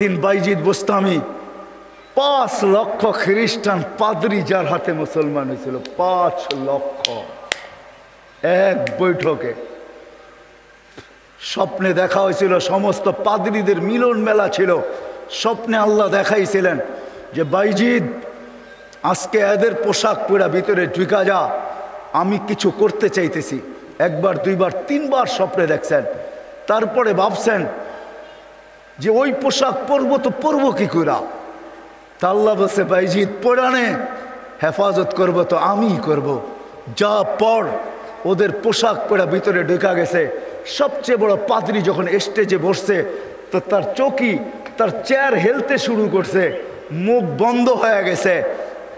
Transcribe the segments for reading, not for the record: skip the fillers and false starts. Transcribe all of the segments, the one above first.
দিন বাইজিদ বোস্তামি ৫ লক্ষ খ্রিস্টান পাদ্রী যার হাতে মুসলমান হয়েছিল, ৫ লক্ষ এক বৈঠকে। স্বপ্নে দেখা হয়েছিল, সমস্ত পাদ্রীদের মিলন মেলা ছিল। স্বপ্নে আল্লাহ দেখাইছিলেন যে বাইজিদ আজকে এদের পোশাক পরা ভিতরে ঢুকা যা, আমি কিছু করতে চাইতেছি। একবার দুইবার তিনবার স্বপ্নে দেখছেন। তারপরে ভাবছেন যে ওই পোশাক পরবো তো পরবো কি করা। তা আল্লাহ বলছে বাইজিদ পরানে হেফাজত করব তো আমিই করব, যা পর। ওদের পোশাক পরা ভিতরে ঢুকা গেছে। সবচেয়ে বড় পাদ্রী যখন স্টেজে বসছে তো তার চৌকি, তার চেয়ার হেলতে শুরু করছে, মুখ বন্ধ হয়ে গেছে।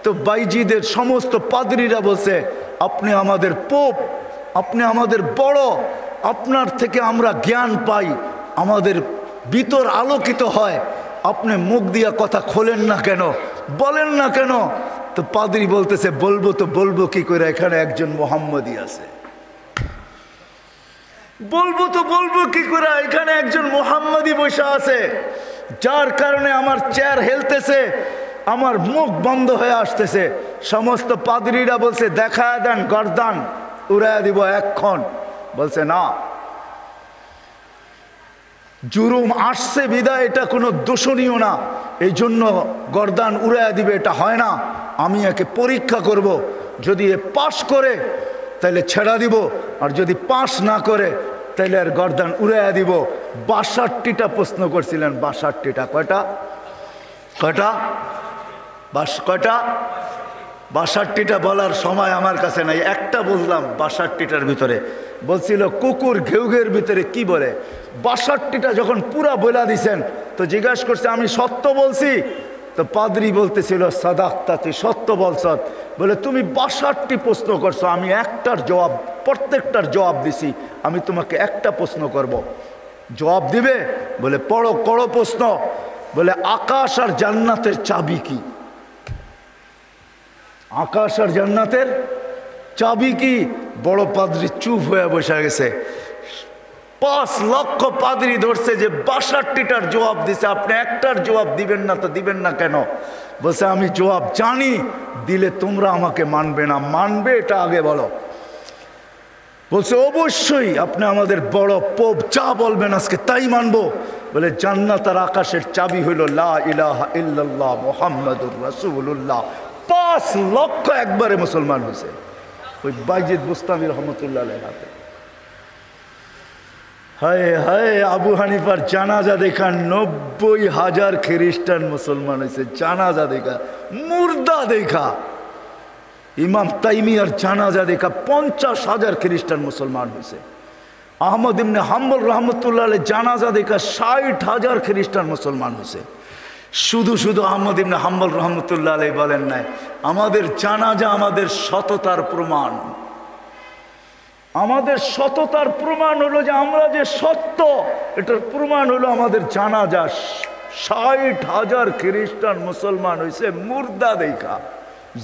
তো বাইজিদের সমস্ত পাদ্রীরা বলছে আপনি আমাদের পোপ, আপনি আমাদের বড়, আপনার থেকে আমরা জ্ঞান পাই, আমাদের ভিতর আলোকিত হয়, আপনি মুখ দিয়া কথা খোলেন না কেন, বলেন না কেন? তো পাদ্রী বলতেছে বলবো তো বলবো কি করে, এখানে একজন মোহাম্মদী আছে। বলবো তো বলবো কি করে, এখানে একজন মোহাম্মদী বসে আছে, যার কারণে আমার চেয়ার হেলতেছে, আমার মুখ বন্ধ হয়ে আসতেছে। সমস্ত পাদ্রীরা বলছে দেখা দেন, গর্দান উড়াইয়া দিব এক্ষণ। বলছে না, জুরুম আসছে বিদায় এটা কোনো দোষণীয় না, এই জন্য গর্দান উড়াইয়া দিবে এটা হয় না। আমি একে পরীক্ষা করব, যদি এ পাশ করে তাহলে ছেড়া দিব, আর যদি পাশ না করে তাহলে আর গর্দান উড়াইয়া দিব। ৬২টা প্রশ্ন করছিলেন, ৬২টা। কয়টা কয়টা কয়টা ৬২টা বলার সময় আমার কাছে নাই, একটা বললাম ৬২টার ভিতরে। বলছিল কুকুর ঘেউ ঘেউর ভিতরে কি বলে। ৬২টা যখন পুরা বলা দিছেন তো জিজ্ঞাসা করছে আমি সত্য বলছি? তো পাদ্রী বলতেছিল সাদাক্তা, তুই সত্য বলছ। বলে তুমি ৬২ প্রশ্ন করছো, আমি একটার জবাব, প্রত্যেকটার জবাব দিছি, আমি তোমাকে একটা প্রশ্ন করব, জবাব দিবে? বলে পড়ো, করো প্রশ্ন। বলে আকাশ আর জান্নাতের চাবি কি? আকাশ আর জান্নাতের চাবি কি? বড় পাদ্রী চুপ হয়ে বসে গেছে। ৫ লক্ষ পাদ্রী ধরছে যে ৬২টার জবাব দিছে, আপনি একটার জবাব দিবেন না, তো দিবেন না কেন? বলছে আমি জবাব জানি, দিলে তোমরা আমাকে মানবে না, মানবে এটা আগে বলো। বলছে অবশ্যই আপনি আমাদের বড় পোপ, যা বলবেন আজকে তাই মানবো। বলে জান্নাত আর আকাশের চাবি হইল লা ইলাহা ইল্লাল্লাহ মুহাম্মাদুর রাসূলুল্লাহ। ৫ লক্ষ একবারে মুসলমান হয়েছে ওই বাইজিদ বুস্তামি রহমতুল্লাহ আলাইহির হাতে। হায় হায়, আবু হানিফার জানাজা দেখা ৯০,০০০ খ্রিস্টান মুসলমান হয়েছে। জানাজা দেখা, মুর্দা দেখা। ইমাম তাইমিয়ার জানাজা দেখা ৫০,০০০ খ্রিস্টান মুসলমান হয়েছে। আহমদ ইবনে হাম্বল রহমতুল্লাহ আলাইহি জানাজা দেখা ৬০,০০০ খ্রিস্টান মুসলমান হয়েছে। শুধু শুধু আহমদ ইবনে হাম্বল রহমতুল্লাহ আলাইহি বলেন নাই, আমাদের জানাজা আমাদের সততার প্রমাণ। আমাদের সততার প্রমাণ হলো যে আমরা যে সত্য, এটার প্রমাণ হলো আমাদের জানাজা। ৬০,০০০ খ্রিস্টান মুসলমান হয়েছে মুর্দা দেখা।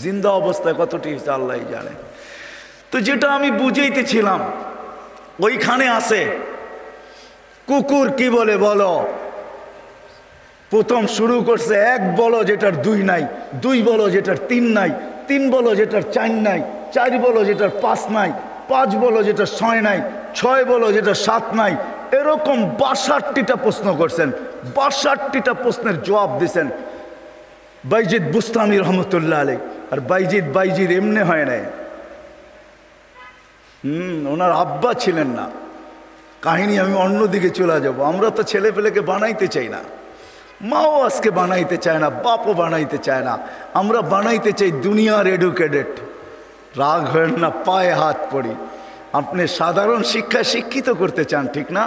জিন্দা অবস্থায় কতটি হয়েছে আল্লাহ জানে। তো যেটা আমি বুঝাইতেছিলাম, ওইখানে আছে কুকুর কি বলে বলো। প্রথম শুরু করছে ১ বলো যেটার ২ নাই, ২ বলো যেটার ৩ নাই, ৩ বলো যেটার ৪ নাই, ৪ বলো যেটার ৫ নাই, ৫ বলো যেটা ৬ নাই, ৬ বলো যেটা ৭ নাই। এরকম ৬২টা প্রশ্ন করছেন। ৬২টা প্রশ্নের জবাব দিছেন বাইজিদ বুস্তামি রহমতুল্লাহ আলাইহি। আর বাইজিদ এমনি হয় নাই। ওনার আব্বা ছিলেন না। কাহিনী আমি অন্যদিকে চলে যাব। আমরা তো ছেলে পেলেকে বানাইতে চাই না, মাও আজকে বানাইতে চায় না, বাপও বানাইতে চায় না। আমরা বানাইতে চাই দুনিয়ার এডুকেটেড। রাগ হয় না, পায়ে হাত পড়ি। আপনি সাধারণ শিক্ষায় শিক্ষিত করতে চান, ঠিক না?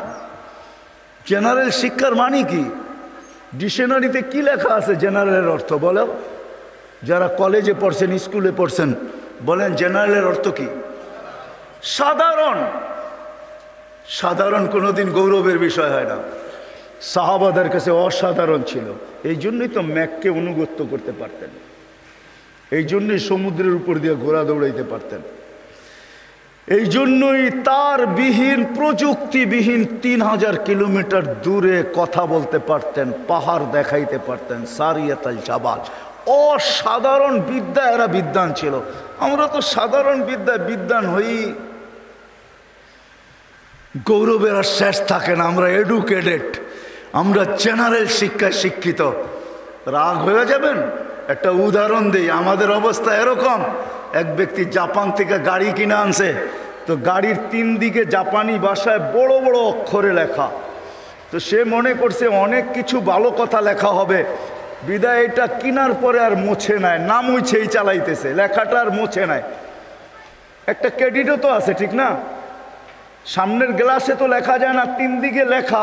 জেনারেল শিক্ষার মানে কি? ডিকশনারিতে কি লেখা আছে জেনারেলের অর্থ বলো? যারা কলেজে পড়ছেন, স্কুলে পড়ছেন, বলেন জেনারেলের অর্থ কি? সাধারণ। সাধারণ কোনোদিন গৌরবের বিষয় হয় না। সাহাবাদের কাছে অসাধারণ ছিল, এই জন্যই তো ম্যাককে অনুগত্য করতে পারতেন, এই জন্যই সমুদ্রের উপর দিয়ে ঘোড়া দৌড়াইতে পারতেন। এই জন্যই তার বিহীন প্রযুক্তিবিহীন 3000 কিলোমিটার দূরে কথা বলতে পারতেন, পাহাড় দেখাইতে পারতেন। সারিয়াতাল জাবাল, অসাধারণ বিদ্যা, এরা বিদ্বান ছিল। আমরা তো সাধারণ বিদ্বান হই, গৌরবের আর শেষ থাকে না। আমরা এডুকেটেড, আমরা জেনারেল শিক্ষায় শিক্ষিত। রাগ হয়ে যাবেন? একটা উদাহরণ দিই। আমাদের অবস্থা এরকম, এক ব্যক্তি জাপান থেকে গাড়ি কিনে আনছে, তো গাড়ির 3 দিকে জাপানি ভাষায় বড় বড় অক্ষরে লেখা। তো সে মনে করছে অনেক কিছু ভালো কথা লেখা হবে, বিদায় এটা কেনার পরে আর মোছে নাই, না মুছেই চালাইতেছে, লেখাটা আর মোছে নাই। একটা ক্রেডিটও তো আছে, ঠিক না? সামনের গ্লাসে তো লেখা যায় না, 3 দিকে লেখা,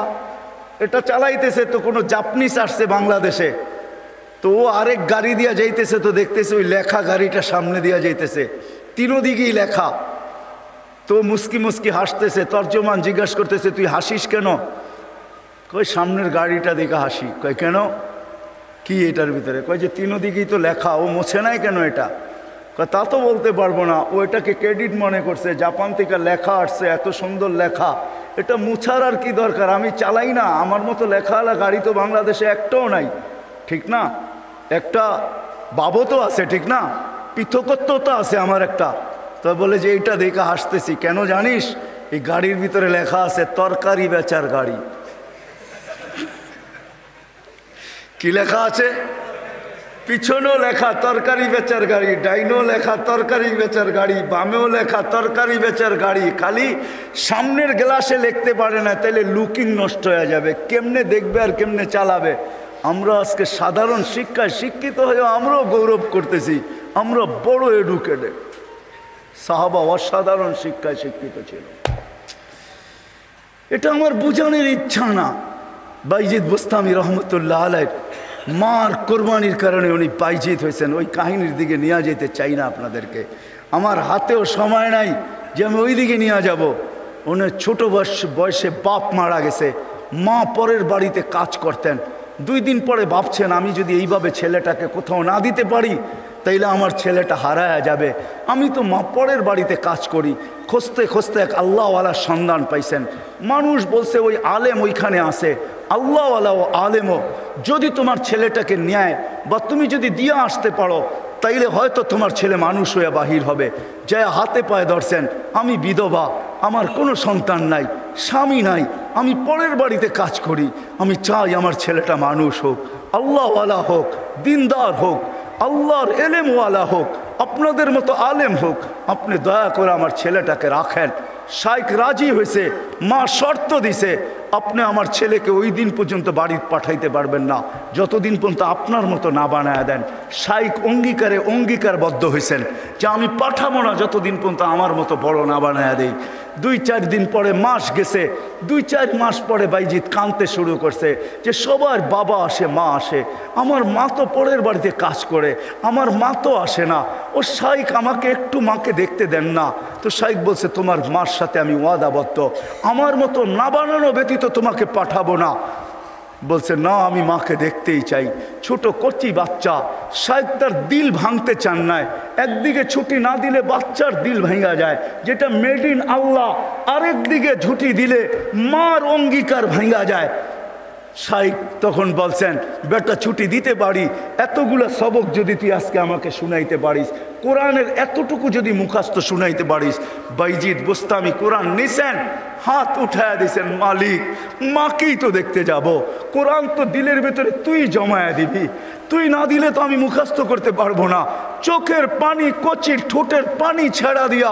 এটা চালাইতেছে। তো কোনো জাপানিজ আসছে বাংলাদেশে, তো ও আরেক গাড়ি দিয়া যাইতেছে, তো দেখতেছে ওই লেখা গাড়িটা সামনে দিয়া যাইতেছে, 3 দিকেই লেখা। তো মুস্কি মুস্কি হাসতেছে। তর্জমান জিজ্ঞাস করতেছে, তুই হাসিস কেন? কই সামনের গাড়িটা দেখে হাসি। কয় কেন, কি এটার ভিতরে? কয় যে 3 দিকেই তো লেখা, ও মোছে নাই কেন এটা? কয় তা তো বলতে পারবো না, ও এটাকে ক্রেডিট মনে করছে, জাপান থেকে লেখা আসছে, এত সুন্দর লেখা, এটা মুছার আর কি দরকার? আমি চালাই না, আমার মতো লেখাওয়ালা গাড়ি তো বাংলাদেশে একটাও নাই, ঠিক না? একটা বাবতও আছে, ঠিক না? পৃথকত্ব তো আছে আমার একটা। তো বলে যে এইটা দেখে হাসতেছি কেন জানিস? এই গাড়ির ভিতরে লেখা আছে তরকারি বেচার গাড়ি। কি লেখা আছে? পিছনেও লেখা তরকারি বেচার গাড়ি, ডাইনেও লেখা তরকারি বেচার গাড়ি, বামেও লেখা তরকারি বেচার গাড়ি। খালি সামনের গ্লাসে লিখতে পারে না, তাইলে লুকিং নষ্ট হয়ে যাবে, কেমনে দেখবে আর কেমনে চালাবে? আমরা আজকে সাধারণ শিক্ষায় শিক্ষিত হয়েও আমরাও গৌরব করতেছি আমরা বড় এডুকেটেড। সাহাবা অসাধারণ শিক্ষায় শিক্ষিত ছিল। এটা আমার বুঝানোর ইচ্ছা না। বাইজিদ বুস্তামি রহমতুল্লাহ আলাইহ মার কোরবানির কারণে উনি বাইজিদ হয়েছেন, ওই কাহিনীর দিকে নিয়ে যেতে চাই না আপনাদেরকে। আমার হাতেও সময় নাই যে আমি ওই দিকে নিয়ে যাব। উনি ছোট বয়সে বাপ মারা গেছে, মা পরের বাড়িতে কাজ করতেন। 2 দিন পরে ভাবছেন আমি যদি এইভাবে ছেলেটাকে কোথাও না দিতে পারি তাইলে আমার ছেলেটা হারায়া যাবে। আমি তো মা পরের বাড়িতে কাজ করি। খুঁজতে খুঁজতে এক আল্লাহওয়ালার সন্ধান পাইছেন। মানুষ বলছে ওই আলেম ওইখানে আছে, আল্লাহওয়ালা ও আলেমও যদি তোমার ছেলেটাকে নেয় বা তুমি যদি দিয়ে আসতে পারো তাইলে হয়তো তোমার ছেলে মানুষ হয়ে বাহির হবে। যা হাতে পায়ে ধরছেন, আমি বিধবা, আমার কোনো সন্তান নাই, স্বামী নাই, আমি পরের বাড়িতে কাজ করি, আমি চাই আমার ছেলেটা মানুষ হোক, আল্লাহওয়ালা হোক, দিনদার হোক, আল্লাহর এলেমওয়ালা হোক, আপনাদের মতো আলেম হোক, আপনি দয়া করে আমার ছেলেটাকে রাখেন। শাইখ রাজি হয়েছে, মা শর্ত দিছে আপনি আমার ছেলেকে ওই দিন পর্যন্ত বাড়ি পাঠাইতে পারবেন না যতদিন পর্যন্ত আপনার মতো না বানায় দেন। শাইখ অঙ্গীকারবদ্ধ হয়েছেন যে আমি পাঠাবো না যতদিন পর্যন্ত আমার মতো বড় না বানায় দেই। 2-4 দিন পরে মাস গেছে, 2-4 মাস পরে বাইজিদ কাঁদতে শুরু করছে যে সবার বাবা আসে, মা আসে, আমার মা তো পরের বাড়িতে কাজ করে, আমার মা তো আসে না। ও শাইখ আমাকে একটু মাকে দেখতে দেন না। তো শাইখ বলছে তোমার মার সাথে আমি ওয়াদাবদ্ধ, আমার মতো না বানানো ব্যতীত তোমাকে পাঠাবো না। বলছে না, আমি মাকে দেখতেই চাই। ছোট কচি বাচ্চা, শাইখ তার দিল ভাঙতে চান না। একদিকে ছুটি না দিলে বাচ্চার দিল ভেঙে যায়, যেটা মেড ইন আল্লাহ, আরেকদিকে ছুটি দিলে মার অঙ্গীকার ভেঙে যায়। শাইখ তখন বলছেন বেটা ছুটি দিতে পারি, এতগুলো সবক যদি তুই আজকে আমাকে শুনাইতে পারিস, কোরআনের এতটুকু যদি মুখস্থ শুনাইতে পারিস। বাইজিদ বুস্তামি কোরআন নিছেন, হাত উঠায়া দিছেন, মালিক মাকেই তো দেখতে যাব, কোরআন তো দিলের ভেতরে তুই জমায়া দিবি, তুই না দিলে তো আমি মুখস্থ করতে পারবো না। চোখের পানি, কচির ঠোঁটের পানি ছেড়া দিয়া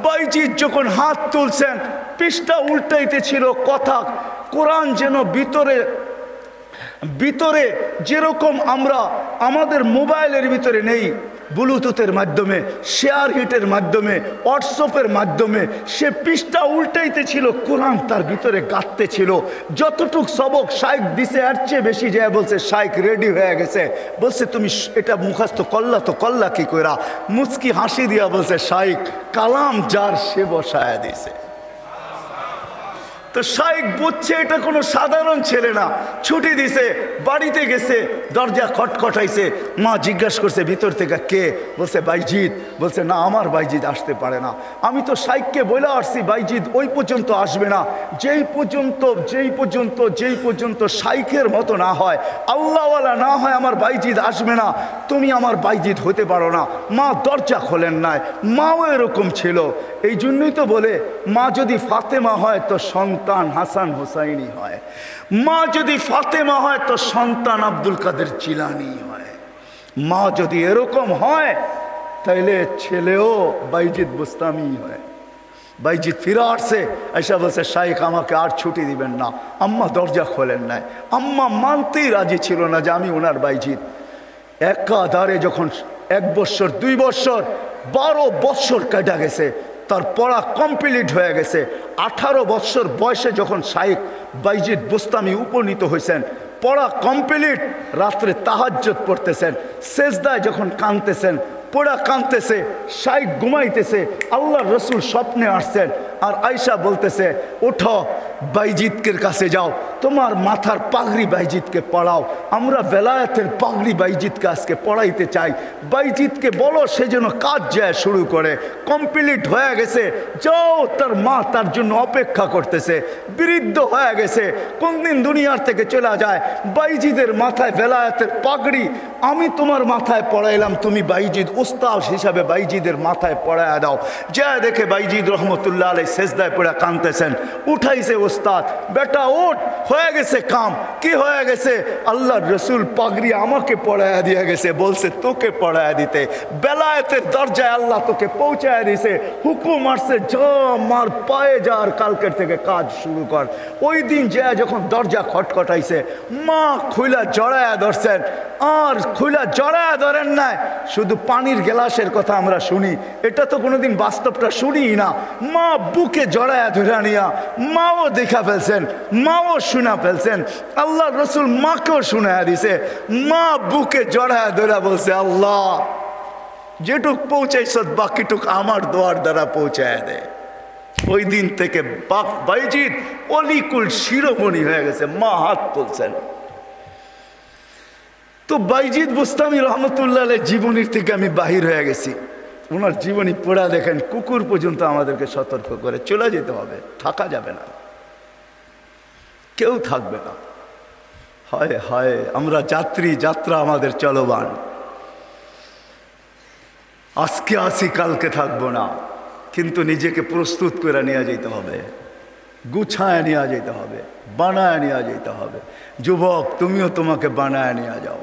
বাইজিদ যখন হাত তুলছেন, পৃষ্ঠা উল্টাইতে ছিল কথা, কোরআন যেন ভিতরে যেরকম আমরা আমাদের মোবাইলের ভিতরে নেই, ব্লুটুথের মাধ্যমে, শেয়ার হিটের মাধ্যমে, হোয়াটসঅ্যাপের মাধ্যমে সে পৃষ্ঠা উল্টাইতে ছিল, কোরআন তার ভিতরে গাঁথতে ছিল। যতটুক সবক শাইখ দিছে এর চেয়ে বেশি যায় বলছে শাইখ রেডি হয়ে গেছে। বলছে তুমি এটা মুখস্থ করলা তো করলা কি কইরা? মুচকি হাসি দিয়া বলছে শাইখ কালাম যার সে বসায়া দিছে। তো শাইখ বুঝছে এটা কোনো সাধারণ ছেলে না, ছুটি দিছে, বাড়িতে গেছে, দরজা খটখটাইছে। মা জিজ্ঞাসা করছে ভিতর থেকে কে? বলছে বাইজিৎ। বলছে না, আমার বাইজিৎ আসতে পারে না। আমি তো শাইখকে বলে আসছি বাইজিৎ ওই পর্যন্ত আসবে না, যেই পর্যন্ত শাইখের মতো না হয়, আল্লাহওয়ালা না হয়, আমার বাইজিৎ আসবে না। তুমি আমার বাইজিৎ হতে পারো না। মা দরজা খোলেন নাই। মাও এরকম ছিল। এই জন্যই তো বলে মা যদি ফাতেমা হয় তো সন্তান হাসান হোসাইনি হয়, মা যদি ফাতেমা হয় তো সন্তান আব্দুল কাদের জিলানি হয়। মা যদি এরকম হয় তাইলে ছেলেও বাইজিৎ বুস্তামি হয়। বাইজিৎ ফিরে আসছে, এসে বলছে শাইখ আমাকে আর ছুটি দিবেন না। আম্মা দরজা খোলেন নাই। আম্মা মানতেই রাজি ছিল না যে আমি ওনার বাইজিৎ। একাধারে যখন 1 বৎসর 2 বৎসর 12 বৎসর কাটা গেছে, তার পড়া কমপ্লিট হয়ে গেছে। 18 বৎসর বয়সে যখন শাইখ বাইজিৎ বুস্তামি উপনীত হয়েছেন, পড়া কমপ্লিট, রাত্রে তাহাজ্জুদ পড়তেছেন, সেজদায় যখন কাঁদতেছেন, পড়া কাঁদতেছে, শাইখ ঘুমাইতেছে, আল্লাহর রসুল স্বপ্নে আসছেন। আর আয়সা বলতেছে ওঠো বাইজিৎকের কাছে যাও, তোমার মাথার পাগড়ি বাইজিৎকে পড়াও, আমরা বেলায়েতের পাগড়ি বাইজিৎকে আজকে পড়াইতে চাই। বাইজিৎকে বলো সে যেন কাজ যায় শুরু করে। কমপ্লিট হয়ে গেছে, যাও। তার মা তার জন্য অপেক্ষা করতেছে। বৃদ্ধ হয়ে গেছে, কোনদিন দুনিয়ার থেকে চলে যায়। বাইজিদের মাথায় বেলায়েতের পাগড়ি আমি তোমার মাথায় পড়াইলাম, তুমি বাইজিদ উস্তাদ হিসাবে বাইজিদের মাথায় পড়ায় দাও। যা দেখে বাইজিদ রহমতুল্লাহ আলাইহি সেজদায় পড়ে কাঁদতেছেন। উঠাইছে ওস্তাদ, বেটা ওঠ, হয়ে গেছে কাম। কি হয়ে গেছে? আল্লাহর রসুল পাগড়ি আমাকে পড়ায় দিয়ে গেছে, বলছে তোকে পড়ায় দিতে। বেলায়েতের দরজায় আল্লাহ তোকে পৌঁছায় দিছে, হুকুম আসছে যা মার পায়ে যা, আর কালকের থেকে কাজ শুরু কর। ওই দিন যা যখন দরজা খটখটাইছে, মা খুইলা জড়ায়া ধরছেন। আর খুইলা জড়ায়া ধরেন নাই, শুধু পানির গ্লাসের কথা আমরা শুনি, এটা তো কোনোদিন বাস্তবটা শুনি না। মা বুকে জড়ায়া ধরে নিয়া মাও দেখা ফেলছেন, মাও শুনা ফেলছেন। আল্লাহ রসুল মাকেও শুনায়া দিছে। মা বুকে জড়ায়া ধরে বলছে আল্লাহ যেটুক পৌঁছাইছ বাকিটুক আমার দোয়ার দ্বারা পৌঁছায় দে। ওই দিন থেকে বাইজিদ অলিকুল শিরোমণি হয়ে গেছে। মা হাত তুলছেন। তো বাইজিদ বুস্তামি রহমতুল্লাহ জীবনীর থেকে আমি বাহির হয়ে গেছি। ওনার জীবনী পড়া দেখেন, কুকুর পর্যন্ত আমাদেরকে সতর্ক করে চলে যেতে হবে, থাকা যাবে না, কেউ থাকবে না। হায় হায়, আমরা যাত্রী, যাত্রা আমাদের চলবান। আজকে আসি কালকে থাকবো না, কিন্তু নিজেকে প্রস্তুত করে নিয়ে যেতে হবে, গুছায় নিয়ে যেতে হবে, বানায় নিয়ে যেতে হবে। যুবক তুমিও তোমাকে বানায় নিয়ে যাও।